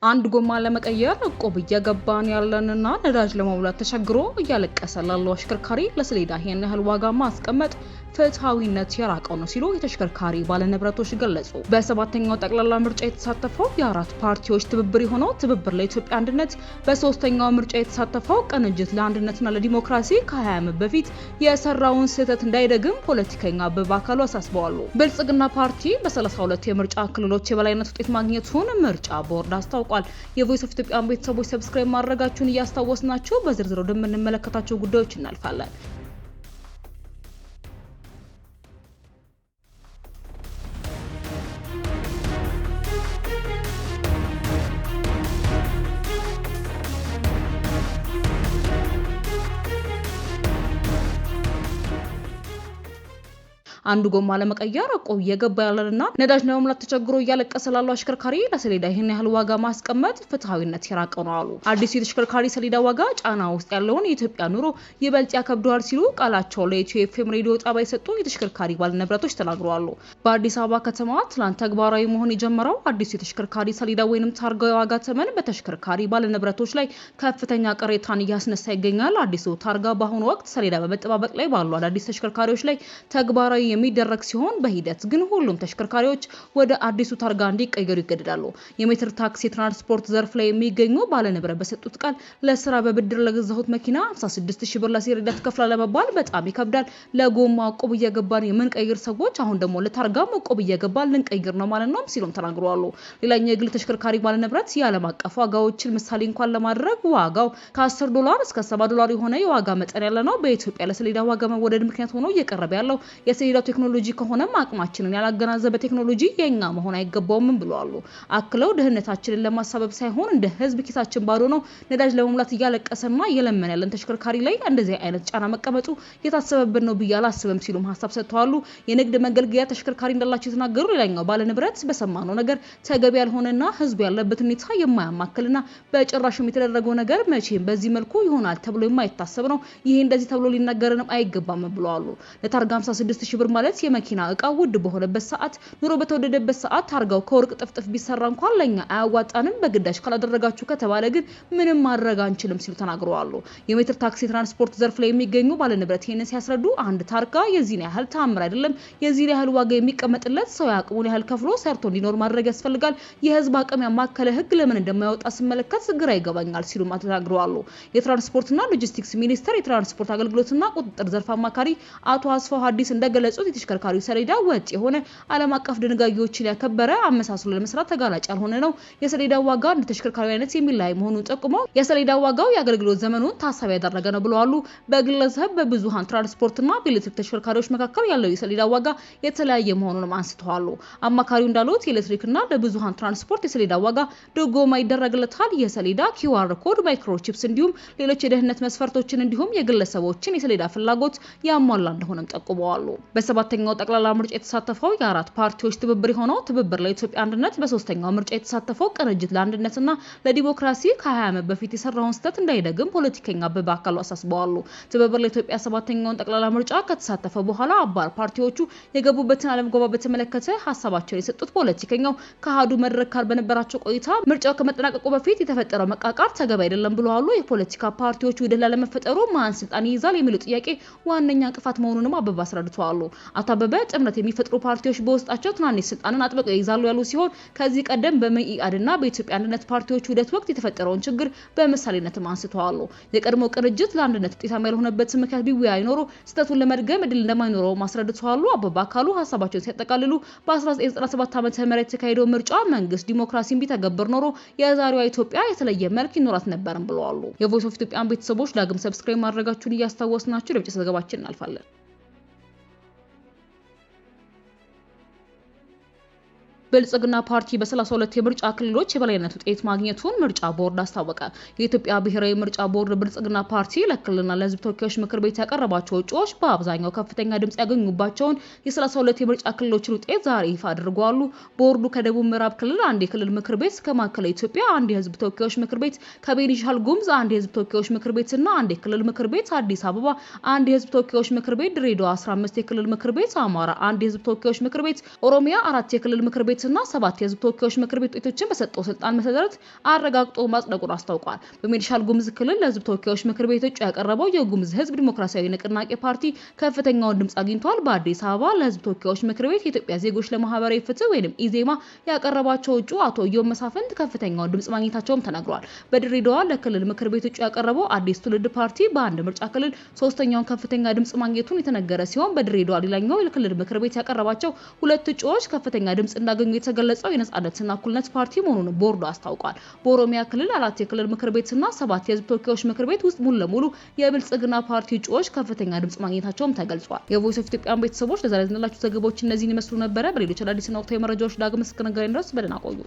አንድ ጎማ ለመቀየር እቆብ እየገባን ያለንና ነዳጅ ለመሙላት ተቸግሮ እያለቀሰ ላለው አሽከርካሪ ለሰሌዳ ይሄን ያህል ዋጋ ማስቀመጥ ፍትሃዊነት የራቀው ነው ሲሉ የተሽከርካሪ ባለንብረቶች ገለጹ። በሰባተኛው ጠቅላላ ምርጫ የተሳተፈው የአራት ፓርቲዎች ትብብር የሆነው ትብብር ለኢትዮጵያ አንድነት፣ በሶስተኛው ምርጫ የተሳተፈው ቅንጅት ለአንድነትና ለዲሞክራሲ ከ20 ዓመት በፊት የሰራውን ስህተት እንዳይደግም ፖለቲከኛ አበባ አካሉ አሳስበዋል። ብልጽግና ፓርቲ በ32 የምርጫ ክልሎች የበላይነት ውጤት ማግኘቱን ምርጫ ቦርድ አስታውቋል። የቮይስ ኦፍ ኢትዮጵያ ቤተሰቦች ሰብስክራይብ ማድረጋችሁን እያስታወስናችሁ በዝርዝር ወደምንመለከታቸው ጉዳዮች እናልፋለን። አንድ ጎማ ለመቀየር እቆብ እየገባ ያለንና ነዳጅ ለመሙላት ተቸግሮ እያለቀሰ ላለው አሽከርካሪ ለሰሌዳ ይሄን ያህል ዋጋ ማስቀመጥ ፍትሃዊነት የራቀው ነው አሉ። አዲሱ የተሽከርካሪ ሰሌዳ ዋጋ ጫና ውስጥ ያለውን የኢትዮጵያ ኑሮ ይበልጥ ያከብደዋል ሲሉ ቃላቸው ለኢትዮ ኤፍኤም ሬዲዮ ጣቢያ የሰጡ የተሽከርካሪ ባለንብረቶች ተናግረዋል። በአዲስ አበባ ከተማ ትላንት ተግባራዊ መሆን የጀመረው አዲሱ የተሽከርካሪ ሰሌዳ ወይንም ታርጋው የዋጋ ተመን በተሽከርካሪ ባለንብረቶች ላይ ከፍተኛ ቅሬታን እያስነሳ ይገኛል። አዲሱ ታርጋ በአሁኑ ወቅት ሰሌዳ በመጠባበቅ ላይ ባሉ አዳዲስ ተሽከርካሪዎች ላይ ተግባራዊ የሚደረግ ሲሆን በሂደት ግን ሁሉም ተሽከርካሪዎች ወደ አዲሱ ታርጋ እንዲቀየሩ ይገደዳሉ። የሜትር ታክሲ የትራንስፖርት ዘርፍ ላይ የሚገኙ ባለንብረት በሰጡት ቃል ለስራ በብድር ለገዛሁት መኪና 56000 ብር ለሰሌዳ ትከፍላለህ ለመባል በጣም ይከብዳል። ለጎማ እቆብ እየገባን የምንቀይር ሰዎች አሁን ደግሞ ለታርጋ እቆብ እየገባን ልንቀይር ነው ማለት ነው ሲሉም ተናግረዋል። ሌላኛው የግል ተሽከርካሪ ባለንብረት የዓለም አቀፍ ዋጋዎችን ምሳሌ እንኳን ለማድረግ ዋጋው ከ$10 እስከ $70 የሆነ የዋጋ መጠን ያለ ነው። በኢትዮጵያ ለሰሌዳ ዋጋ መወደድ ምክንያት ሆኖ እየቀረበ ያለው የሰሌዳ ቴክኖሎጂ ከሆነም አቅማችንን ያላገናዘበ ቴክኖሎጂ የኛ መሆን አይገባውም ብለዋል። አክለው ድህነታችንን ለማሳበብ ሳይሆን እንደ ህዝብ ኪሳችን ባዶ ነው ነዳጅ ለመሙላት እያለቀሰና እየለመነ ያለን ተሽከርካሪ ላይ እንደዚህ አይነት ጫና መቀመጡ የታሰበበት ነው ብዬ አላስብም ሲሉም ሀሳብ ሰጥተዋል። የንግድ መገልገያ ተሽከርካሪ እንዳላቸው የተናገሩ ሌላኛው ባለንብረት በሰማነው ነገር ተገቢ ያልሆነና ህዝቡ ያለበት ሁኔታ የማያማክልና በጭራሽም የተደረገው ነገር መቼም በዚህ መልኩ ይሆናል ተብሎ የማይታሰብ ነው። ይሄ እንደዚህ ተብሎ ሊነገርንም አይገባም ብለዋል። ለታርጋ 56000 ብር ማለት የመኪና እቃ ውድ በሆነበት ሰዓት ኑሮ በተወደደበት ሰዓት ታርጋው ከወርቅ ጥፍጥፍ ቢሰራ እንኳን ለኛ አያዋጣንም በግዳጅ ካላደረጋችሁ ከተባለ ግን ምንም ማድረግ አንችልም ሲሉ ተናግረዋል። የሜትር ታክሲ ትራንስፖርት ዘርፍ ላይ የሚገኙ ባለንብረት ይህንን ሲያስረዱ አንድ ታርጋ የዚህን ያህል ተአምር አይደለም። የዚህን ያህል ዋጋ የሚቀመጥለት ሰው ያቅሙን ያህል ከፍሎ ሰርቶ እንዲኖር ማድረግ ያስፈልጋል። የህዝብ አቅም ያማከለ ህግ ለምን እንደማይወጣ ስመለከት ግራ ይገባኛል ሲሉ ተናግረዋል። የትራንስፖርትና ሎጂስቲክስ ሚኒስቴር የትራንስፖርት አገልግሎትና ቁጥጥር ዘርፍ አማካሪ አቶ አስፋው ሐዲስ እንደገለጹት የተሽከርካሪው ሰሌዳ ወጥ የሆነ ዓለም አቀፍ ድንጋጌዎችን ያከበረ አመሳስሎ ለመስራት ተጋላጭ ያልሆነ ነው። የሰሌዳ ዋጋ እንደ ተሽከርካሪው አይነት የሚለያይ መሆኑን ጠቁመው የሰሌዳ ዋጋው የአገልግሎት ዘመኑን ታሳቢ ያደረገ ነው ብለዋል። በግለሰብ በብዙሃን ትራንስፖርትና በኤሌክትሪክ ተሽከርካሪዎች መካከል ያለው የሰሌዳ ዋጋ የተለያየ መሆኑንም አንስተዋል። አማካሪው እንዳሉት የኤሌክትሪክና ለብዙሃን ትራንስፖርት የሰሌዳ ዋጋ ድጎማ ይደረግለታል። የሰሌዳ ኪውአር ኮድ፣ ማይክሮቺፕስ እንዲሁም ሌሎች የደህንነት መስፈርቶችን እንዲሁም የግለሰቦችን የሰሌዳ ፍላጎት ያሟላ እንደሆነም ጠቁመዋል። በሰባተኛው ጠቅላላ ምርጫ የተሳተፈው የአራት ፓርቲዎች ትብብር የሆነው ትብብር ለኢትዮጵያ አንድነት፣ በሶስተኛው ምርጫ የተሳተፈው ቅንጅት ለአንድነትና ለዲሞክራሲ ከ20 ዓመት በፊት የሰራውን ስህተት እንዳይደግም ፖለቲከኛ አበባ አካሉ አሳስበዋል። ትብብር ለኢትዮጵያ ሰባተኛውን ጠቅላላ ምርጫ ከተሳተፈ በኋላ አባል ፓርቲዎቹ የገቡበትን አለመግባባት በተመለከተ ሀሳባቸውን የሰጡት ፖለቲከኛው ከአሃዱ መድረክ ጋር በነበራቸው ቆይታ ምርጫው ከመጠናቀቁ በፊት የተፈጠረው መቃቃር ተገቢ አይደለም ብለዋል። የፖለቲካ ፓርቲዎቹ ውህደት ላለመፈጠሩ ማን ስልጣን ይይዛል የሚለው ጥያቄ ዋነኛ እንቅፋት መሆኑንም አበባ አስረድተዋል። አቶ አበበ ጥምረት የሚፈጥሩ ፓርቲዎች በውስጣቸው ትናንሽ ስልጣንን አጥብቀው ይይዛሉ ያሉ ሲሆን ከዚህ ቀደም በመኢአድና በኢትዮጵያ አንድነት ፓርቲዎች ውህደት ወቅት የተፈጠረውን ችግር በምሳሌነትም አንስተዋል። የቀድሞ ቅንጅት ለአንድነት ውጤታማ ያልሆነበት ምክንያት ቢወያይ ኖሮ ስህተቱን ለመድገም እድል እንደማይኖረው አስረድተዋል። አበባ አካሉ ሀሳባቸውን ሲያጠቃልሉ በ1997 ዓ.ም የተካሄደው ምርጫ መንግስት ዲሞክራሲን ቢተገብር ኖሮ የዛሬዋ ኢትዮጵያ የተለየ መልክ ይኖራት ነበርም ብለዋል። የቮይስ ኦፍ ኢትዮጵያ ቤተሰቦች ዳግም ሰብስክራይብ ማድረጋችሁን እያስታወስናችሁ ለብቻ ዘገባችን እናልፋለን። ብልጽግና ፓርቲ በ32 የምርጫ ክልሎች የበላይነት ውጤት ማግኘቱን ምርጫ ቦርድ አስታወቀ። የኢትዮጵያ ብሔራዊ ምርጫ ቦርድ ብልጽግና ፓርቲ ለክልልና ለሕዝብ ተወካዮች ምክር ቤት ያቀረባቸው እጩዎች በአብዛኛው ከፍተኛ ድምጽ ያገኙባቸውን የ32 የምርጫ ክልሎችን ውጤት ዛሬ ይፋ አድርጓል። ቦርዱ ከደቡብ ምዕራብ ክልል አንድ የክልል ምክር ቤት፣ ከማዕከላዊ ኢትዮጵያ አንድ የሕዝብ ተወካዮች ምክር ቤት፣ ከቤኒሻንጉል ጉሙዝ አንድ የሕዝብ ተወካዮች ምክር ቤትና አንድ የክልል ምክር ቤት፣ አዲስ አበባ አንድ የሕዝብ ተወካዮች ምክር ቤት፣ ድሬዳዋ 15 የክልል ምክር ቤት፣ አማራ አንድ የሕዝብ ተወካዮች ምክር ቤት፣ ኦሮሚያ 4 የክልል ምክር ቤት ቤትና 7 የህዝብ ተወካዮች ምክር ቤት ውጤቶችን በሰጠው ስልጣን መሰረት አረጋግጦ ማጽደቁን አስታውቋል። በቤኒሻንጉል ጉሙዝ ክልል ለህዝብ ተወካዮች ምክር ቤት እጩ ያቀረበው የጉሙዝ ህዝብ ዲሞክራሲያዊ ንቅናቄ ፓርቲ ከፍተኛውን ድምጽ አግኝቷል። በአዲስ አበባ ለህዝብ ተወካዮች ምክር ቤት የኢትዮጵያ ዜጎች ለማህበራዊ ፍትህ ወይንም ኢዜማ ያቀረባቸው እጩ አቶ ኢዮብ መሳፍንት ከፍተኛውን ድምጽ ማግኘታቸውም ተነግሯል። በድሬዳዋ ለክልል ምክር ቤት እጩ ያቀረበው አዲስ ትውልድ ፓርቲ በአንድ ምርጫ ክልል ሶስተኛውን ከፍተኛ ድምጽ ማግኘቱን የተነገረ ሲሆን በድሬዳዋ ሌላኛው የክልል ምክር ቤት ያቀረባቸው ሁለት እጩዎች ከፍተኛ ድምጽ እንዳገኙ የተገለጸው የነጻነትና እኩልነት ፓርቲ መሆኑን ቦርዱ አስታውቋል። በኦሮሚያ ክልል 4 የክልል ምክር ቤትና 7 የህዝብ ተወካዮች ምክር ቤት ውስጥ ሙሉ ለሙሉ የብልጽግና ፓርቲ እጩዎች ከፍተኛ ድምጽ ማግኘታቸውም ተገልጿል። የቮይስ ኦፍ ኢትዮጵያ ቤተሰቦች ለዛሬ ያዝንላችሁ ዘገባዎች እነዚህን ይመስሉ ነበር። በሌሎች አዳዲስና ወቅታዊ መረጃዎች ዳግም እስክንገናኝ ድረስ በደህና ቆዩ።